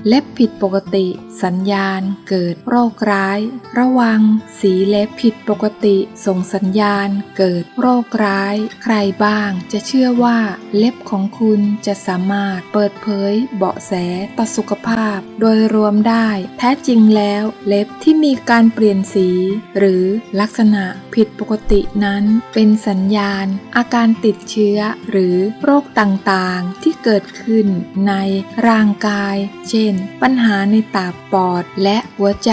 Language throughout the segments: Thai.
เล็บผิดปกติสัญญาณเกิดโรคร้ายระวังสีเล็บผิดปกติส่งสัญญาณเกิดโรคร้ายใครบ้างจะเชื่อว่าเล็บของคุณจะสามารถเปิดเผยเบาะแสต่อสุขภาพโดยรวมได้แท้จริงแล้วเล็บที่มีการเปลี่ยนสีหรือลักษณะผิดปกตินั้นเป็นสัญญาณอาการติดเชื้อหรือโรคต่างๆที่เกิดขึ้นในร่างกายเช่นปัญหาในตับปอดและหัวใจ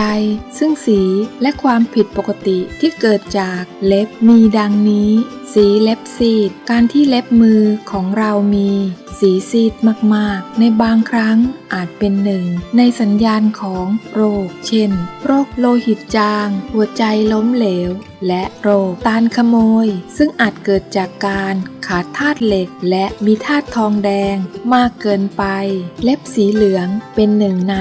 ซึ่งสีและความผิดปกติที่เกิดจากเล็บมีดังนี้สีเล็บซีดการที่เล็บมือของเรามีสีซีดมากๆในบางครั้งอาจเป็นหนึ่งในสัญญาณของโรคเช่นโรคโลหิตจางหัวใจล้มเหลวและโรคตาลขโมยซึ่งอาจเกิดจากการขาดธาตุเหล็กและมีธาตุทองแดงมากเกินไปเล็บสีเหลืองเป็นหนึ่งใน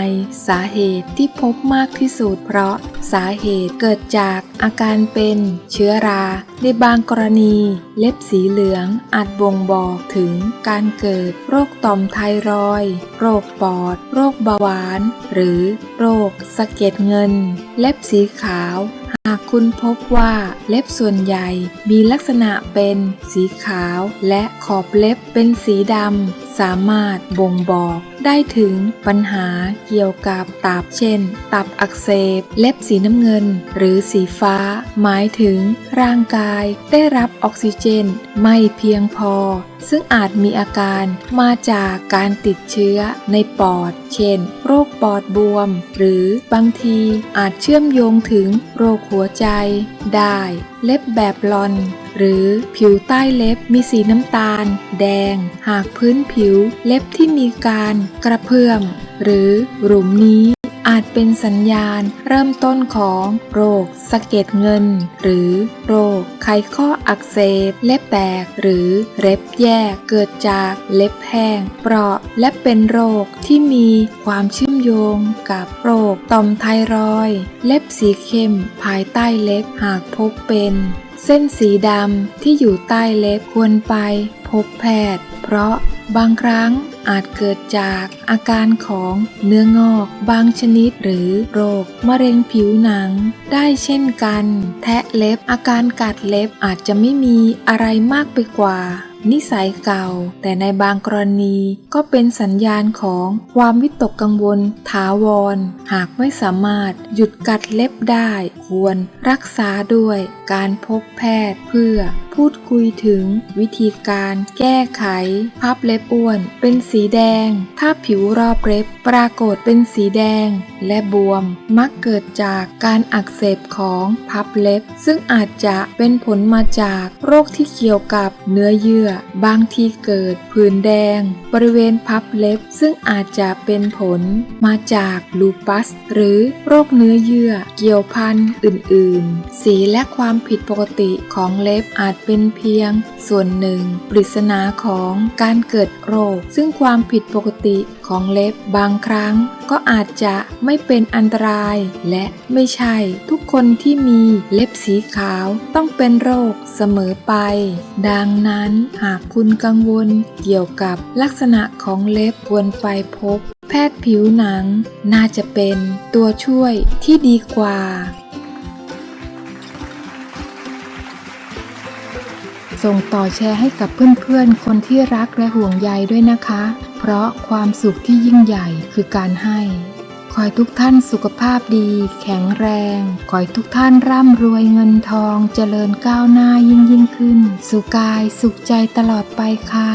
สาเหตุที่พบมากที่สุดเพราะสาเหตุเกิดจากอาการเป็นเชื้อราในบางกรณีเล็บสีเหลืองอาจบ่งบอกถึงการเกิดโรคต่อมไทรอยด์โรคปอดโรคเบาหวานหรือโรคสะเก็ดเงินเล็บสีขาวหากคุณพบว่าเล็บส่วนใหญ่มีลักษณะเป็นสีขาวและขอบเล็บเป็นสีดำสามารถบ่งบอกได้ถึงปัญหาเกี่ยวกับตับเช่นตับอักเสบเล็บสีน้ำเงินหรือสีฟ้าหมายถึงร่างกายได้รับออกซิเจนไม่เพียงพอซึ่งอาจมีอาการมาจากการติดเชื้อในปอดเช่นโรคปอดบวมหรือบางทีอาจเชื่อมโยงถึงโรคหัวใจได้เล็บแบบลอนหรือผิวใต้เล็บมีสีน้ำตาลแดงหากพื้นผิวเล็บที่มีการกระเพื่อมหรือหลุมนี้อาจเป็นสัญญาณเริ่มต้นของโรคสะเก็ดเงินหรือโรคไขข้ออักเสบเล็บแตกหรือเล็บแยกเกิดจากเล็บแห้งเปราะและเป็นโรคที่มีความเชื่อมโยงกับโรคต่อมไทรอยด์เล็บสีเข้มภายใต้เล็บหากพบเป็นเส้นสีดำที่อยู่ใต้เล็บควรไปพบแพทย์เพราะบางครั้งอาจเกิดจากอาการของเนื้องอกบางชนิดหรือโรคมะเร็งผิวหนังได้เช่นกันแทะเล็บอาการกัดเล็บอาจจะไม่มีอะไรมากไปกว่านิสัยเก่าแต่ในบางกรณีก็เป็นสัญญาณของความวิตกกังวลถาวรหากไม่สามารถหยุดกัดเล็บได้ควรรักษาด้วยการพบแพทย์เพื่อพูดคุยถึงวิธีการแก้ไขพับเล็บอ้วนเป็นสีแดงถ้าผิวรอบเล็บปรากฏเป็นสีแดงและบวมมักเกิดจากการอักเสบของพับเล็บซึ่งอาจจะเป็นผลมาจากโรคที่เกี่ยวกับเนื้อเยื่อบางทีเกิดผื่นแดงบริเวณพับเล็บซึ่งอาจจะเป็นผลมาจากลูปัสหรือโรคเนื้อเยื่อเกี่ยวพันอื่นๆสีและความผิดปกติของเล็บอาจเป็นเพียงส่วนหนึ่งปริศนาของการเกิดโรคซึ่งความผิดปกติของเล็บบางครั้งก็อาจจะไม่เป็นอันตรายและไม่ใช่ทุกคนที่มีเล็บสีขาวต้องเป็นโรคเสมอไปดังนั้นหากคุณกังวลเกี่ยวกับลักษณะของเล็บควรไปพบแพทย์ผิวหนังน่าจะเป็นตัวช่วยที่ดีกว่าส่งต่อแชร์ให้กับเพื่อนๆคนที่รักและห่วงใยด้วยนะคะเพราะความสุขที่ยิ่งใหญ่คือการให้ขอให้ทุกท่านสุขภาพดีแข็งแรงขอให้ทุกท่านร่ำรวยเงินทองเจริญก้าวหน้ายิ่งขึ้นสุขกายสุขใจตลอดไปค่ะ